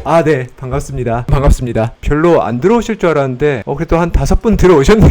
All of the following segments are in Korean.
아, 네, 반갑습니다. 반갑습니다. 별로 안 들어오실 줄 알았는데 그래도 한 5분 들어오셨네요.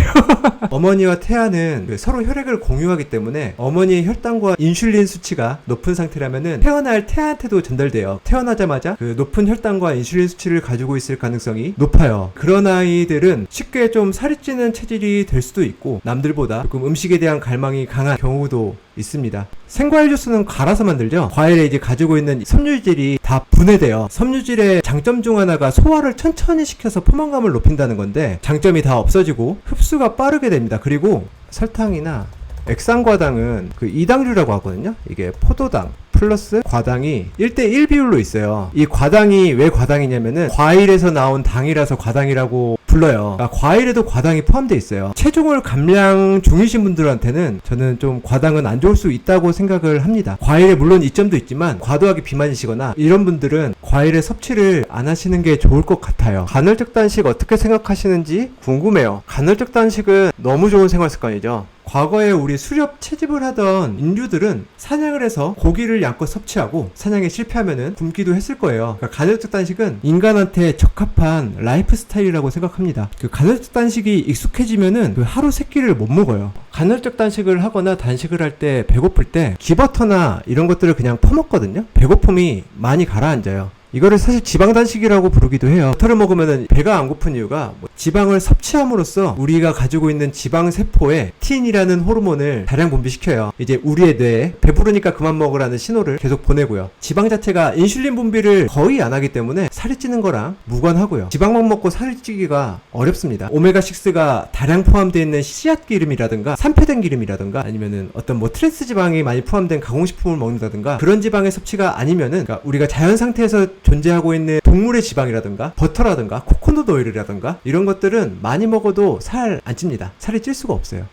어머니와 태아는 서로 혈액을 공유하기 때문에 어머니의 혈당과 인슐린 수치가 높은 상태라면은 태어날 태아한테도 전달돼요. 태어나자마자 그 높은 혈당과 인슐린 수치를 가지고 있을 가능성이 높아요. 그런 아이들은 쉽게 좀 살이 찌는 체질이 될 수도 있고 남들보다 조금 음식에 대한 갈망이 강한 경우도 있습니다. 생과일 주스는 갈아서 만들죠. 과일에 이제 가지고 있는 섬유질이 다 분해돼요. 섬유질의 장점 중 하나가 소화를 천천히 시켜서 포만감을 높인다는 건데 장점이 다 없어지고 흡수가 빠르게 됩니다. 그리고 설탕이나 액상과당은 그 이당류라고 하거든요. 이게 포도당 플러스 과당이 1대1 비율로 있어요. 이 과당이 왜 과당이냐면은 과일에서 나온 당이라서 과당이라고 불러요. 그러니까 과일에도 과당이 포함되어 있어요. 체중을 감량 중이신 분들한테는 저는 좀 과당은 안 좋을 수 있다고 생각을 합니다. 과일에 물론 이점도 있지만 과도하게 비만이시거나 이런 분들은 과일의 섭취를 안 하시는 게 좋을 것 같아요. 간헐적 단식 어떻게 생각하시는지 궁금해요. 간헐적 단식은 너무 좋은 생활 습관이죠. 과거에 우리 수렵 채집을 하던 인류들은 사냥을 해서 고기를 양껏 섭취하고 사냥에 실패하면은 굶기도 했을 거예요. 그러니까 간헐적 단식은 인간한테 적합한 라이프 스타일이라고 생각합니다. 그 간헐적 단식이 익숙해지면은 그 하루 3끼를 못 먹어요. 간헐적 단식을 하거나 단식을 할 때 배고플 때 기버터나 이런 것들을 그냥 퍼먹거든요. 배고픔이 많이 가라앉아요. 이거를 사실 지방단식이라고 부르기도 해요. 버터를 먹으면 배가 안 고픈 이유가 지방을 섭취함으로써 우리가 가지고 있는 지방세포에 티인이라는 호르몬을 다량 분비시켜요. 이제 우리의 뇌에 배부르니까 그만 먹으라는 신호를 계속 보내고요. 지방 자체가 인슐린 분비를 거의 안 하기 때문에 살이 찌는 거랑 무관하고요. 지방만 먹고 살이 찌기가 어렵습니다. 오메가6가 다량 포함되어 있는 씨앗 기름이라든가 산패된 기름이라든가 아니면은 어떤 트랜스 지방이 많이 포함된 가공식품을 먹는다든가 그런 지방의 섭취가 아니면은 그러니까 우리가 자연 상태에서 존재하고 있는 동물의 지방이라든가 버터라든가 코코넛 오일이라든가 이런 것들은 많이 먹어도 살 안 찝니다. 살이 찔 수가 없어요.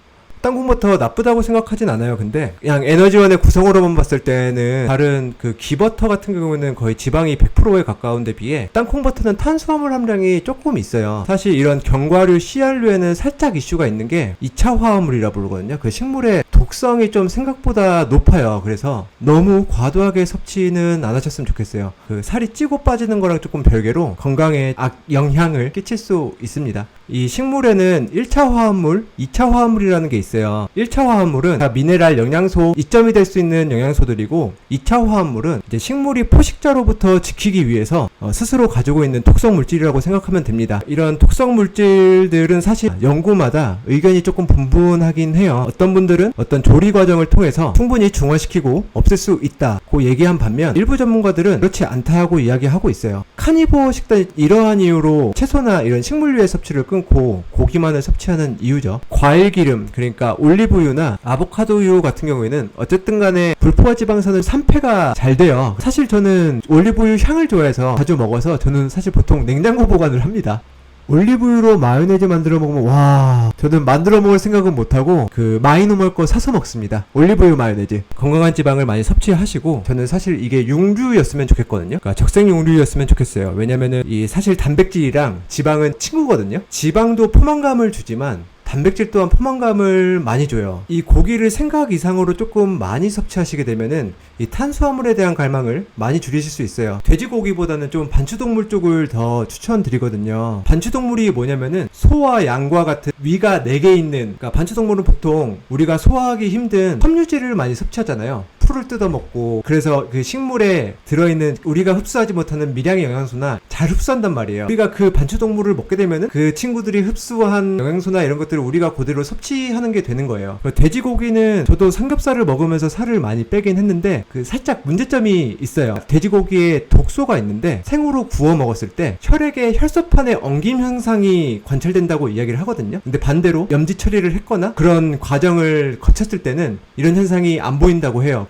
땅콩버터 나쁘다고 생각하진 않아요. 근데 그냥 에너지원의 구성으로만 봤을 때는 다른 그 기버터 같은 경우는 거의 지방이 100%에 가까운 데 비해 땅콩버터는 탄수화물 함량이 조금 있어요. 사실 이런 견과류, 씨앗류에는 살짝 이슈가 있는 게 2차 화합물이라 부르거든요. 그 식물의 독성이 좀 생각보다 높아요. 그래서 너무 과도하게 섭취는 안 하셨으면 좋겠어요. 그 살이 찌고 빠지는 거랑 조금 별개로 건강에 악영향을 끼칠 수 있습니다. 이 식물에는 1차 화합물, 2차 화합물이라는 게 있어요. 1차 화합물은 다 미네랄, 영양소, 이점이 될 수 있는 영양소들이고 2차 화합물은 이제 식물이 포식자로부터 지키기 위해서 스스로 가지고 있는 독성 물질이라고 생각하면 됩니다. 이런 독성 물질들은 사실 연구마다 의견이 조금 분분하긴 해요. 어떤 분들은 어떤 조리 과정을 통해서 충분히 중화시키고 없앨 수 있다고 얘기한 반면 일부 전문가들은 그렇지 않다고 이야기하고 있어요. 카니보어 식단 이러한 이유로 채소나 이런 식물류의 섭취를 끊고 고기만을 섭취하는 이유죠. 과일 기름, 그러니까 올리브유나 아보카도유 같은 경우에는 어쨌든 간에 불포화 지방산은 산패가 잘 돼요. 사실 저는 올리브유 향을 좋아해서 자주 먹어서 저는 사실 보통 냉장고 보관을 합니다. 올리브유로 마요네즈 만들어 먹으면 와, 저는 만들어 먹을 생각은 못하고 그 마이노멀 거 사서 먹습니다. 올리브유 마요네즈. 건강한 지방을 많이 섭취하시고 저는 사실 이게 육류였으면 좋겠거든요. 그러니까 적색 육류였으면 좋겠어요. 왜냐면은 이 사실 단백질이랑 지방은 친구거든요. 지방도 포만감을 주지만 단백질 또한 포만감을 많이 줘요. 이 고기를 생각 이상으로 조금 많이 섭취하시게 되면은 이 탄수화물에 대한 갈망을 많이 줄이실 수 있어요. 돼지고기보다는 좀 반추동물 쪽을 더 추천드리거든요. 반추동물이 뭐냐면은 소와 양과 같은 위가 4개 있는, 그러니까 반추동물은 보통 우리가 소화하기 힘든 섬유질을 많이 섭취하잖아요. 풀을 뜯어먹고, 그래서 그 식물에 들어있는 우리가 흡수하지 못하는 미량의 영양소나 잘 흡수한단 말이에요. 우리가 그 반추동물을 먹게 되면은 그 친구들이 흡수한 영양소나 이런 것들을 우리가 그대로 섭취하는 게 되는 거예요. 돼지고기는 저도 삼겹살을 먹으면서 살을 많이 빼긴 했는데 그 살짝 문제점이 있어요. 돼지고기에 독소가 있는데 생으로 구워 먹었을 때 혈액의 혈소판에 엉김 현상이 관찰된다고 이야기를 하거든요. 근데 반대로 염지 처리를 했거나 그런 과정을 거쳤을 때는 이런 현상이 안 보인다고 해요.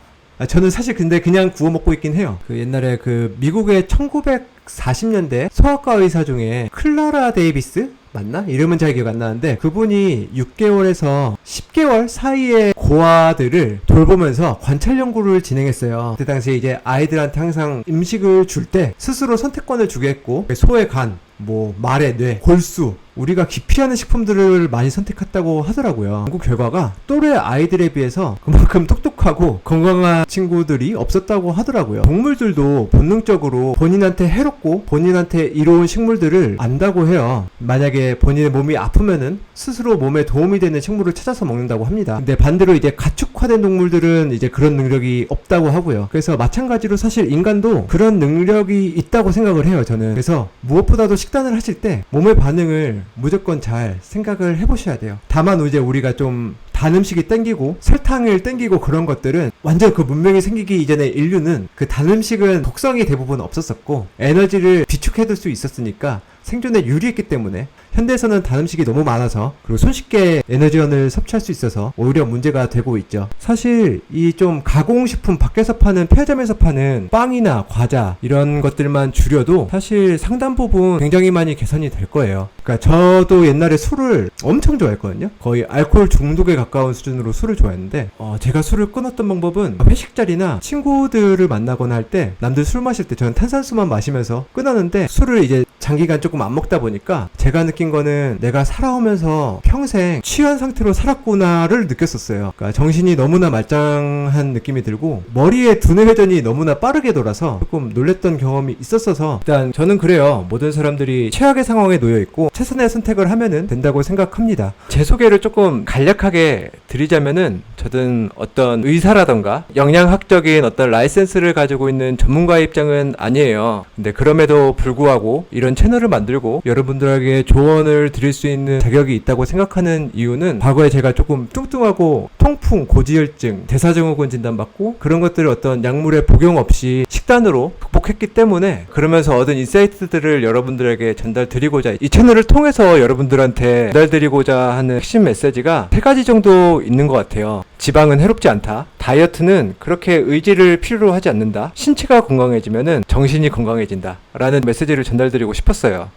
저는 사실 근데 그냥 구워 먹고 있긴 해요. 그 옛날에 그 미국의 1940년대 소아과 의사 중에 클라라 데이비스? 맞나? 이름은 잘 기억 안 나는데 그분이 6개월에서 10개월 사이의 고아들을 돌보면서 관찰 연구를 진행했어요. 그때 당시에 이제 아이들한테 항상 음식을 줄 때 스스로 선택권을 주게 했고 소의 간, 뭐 말의 뇌, 골수, 우리가 기피하는 식품들을 많이 선택했다고 하더라고요. 연구 결과가 또래 아이들에 비해서 그만큼 똑똑하고 건강한 친구들이 없었다고 하더라고요. 동물들도 본능적으로 본인한테 해롭고 본인한테 이로운 식물들을 안다고 해요. 만약에 본인의 몸이 아프면은 스스로 몸에 도움이 되는 식물을 찾아서 먹는다고 합니다. 근데 반대로 이제 가축화된 동물들은 이제 그런 능력이 없다고 하고요. 그래서 마찬가지로 사실 인간도 그런 능력이 있다고 생각을 해요, 저는. 그래서 무엇보다도 식단을 하실 때 몸의 반응을 무조건 잘 생각을 해보셔야 돼요. 다만 이제 우리가 좀 단 음식이 땡기고 설탕을 땡기고 그런 것들은 완전 그 문명이 생기기 이전에 인류는 그 단 음식은 독성이 대부분 없었었고 에너지를 비축해둘 수 있었으니까 생존에 유리했기 때문에 현대에서는 단 음식이 너무 많아서 그리고 손쉽게 에너지원을 섭취할 수 있어서 오히려 문제가 되고 있죠. 사실 이 좀 가공식품 밖에서 파는 편의점에서 파는 빵이나 과자 이런 것들만 줄여도 사실 상당 부분 굉장히 많이 개선이 될 거예요. 그러니까 저도 옛날에 술을 엄청 좋아했거든요. 거의 알코올 중독에 가까운 수준으로 술을 좋아했는데 제가 술을 끊었던 방법은 회식 자리나 친구들을 만나거나 할 때 남들 술 마실 때 저는 탄산수만 마시면서 끊었는데 술을 이제 장기간 조금 안 먹다 보니까 제가 느낀 거는 내가 살아오면서 평생 취한 상태로 살았구나를 느꼈었어요. 그러니까 정신이 너무나 말짱한 느낌이 들고 머리에 두뇌 회전이 너무나 빠르게 돌아서 조금 놀랬던 경험이 있었어서 일단 저는 그래요. 모든 사람들이 최악의 상황에 놓여 있고 최선의 선택을 하면은 된다고 생각합니다. 제 소개를 조금 간략하게 드리자면은 저는 어떤 의사라던가 영양학적인 어떤 라이센스를 가지고 있는 전문가의 입장은 아니에요. 근데 그럼에도 불구하고 이런 채널을 만들고 여러분들에게 조언을 드릴 수 있는 자격이 있다고 생각하는 이유는 과거에 제가 조금 뚱뚱하고 통풍, 고지혈증, 대사증후군 진단받고 그런 것들을 어떤 약물의 복용 없이 식단으로 극복했기 때문에 그러면서 얻은 인사이트들을 여러분들에게 전달드리고자 이 채널을 통해서 여러분들한테 전달드리고자 하는 핵심 메시지가 3가지 정도 있는 것 같아요. 지방은 해롭지 않다. 다이어트는 그렇게 의지를 필요로 하지 않는다. 신체가 건강해지면은 정신이 건강해진다. 라는 메시지를 전달드리고 싶었어요.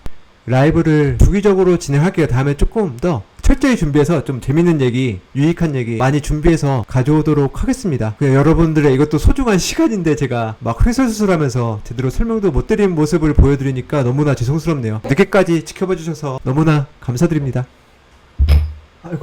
라이브를 주기적으로 진행할게요. 다음에 조금 더 철저히 준비해서 좀 재밌는 얘기, 유익한 얘기 많이 준비해서 가져오도록 하겠습니다. 여러분들의 이것도 소중한 시간인데 제가 막 횡설수설하면서 제대로 설명도 못 드린 모습을 보여드리니까 너무나 죄송스럽네요. 늦게까지 지켜봐 주셔서 너무나 감사드립니다.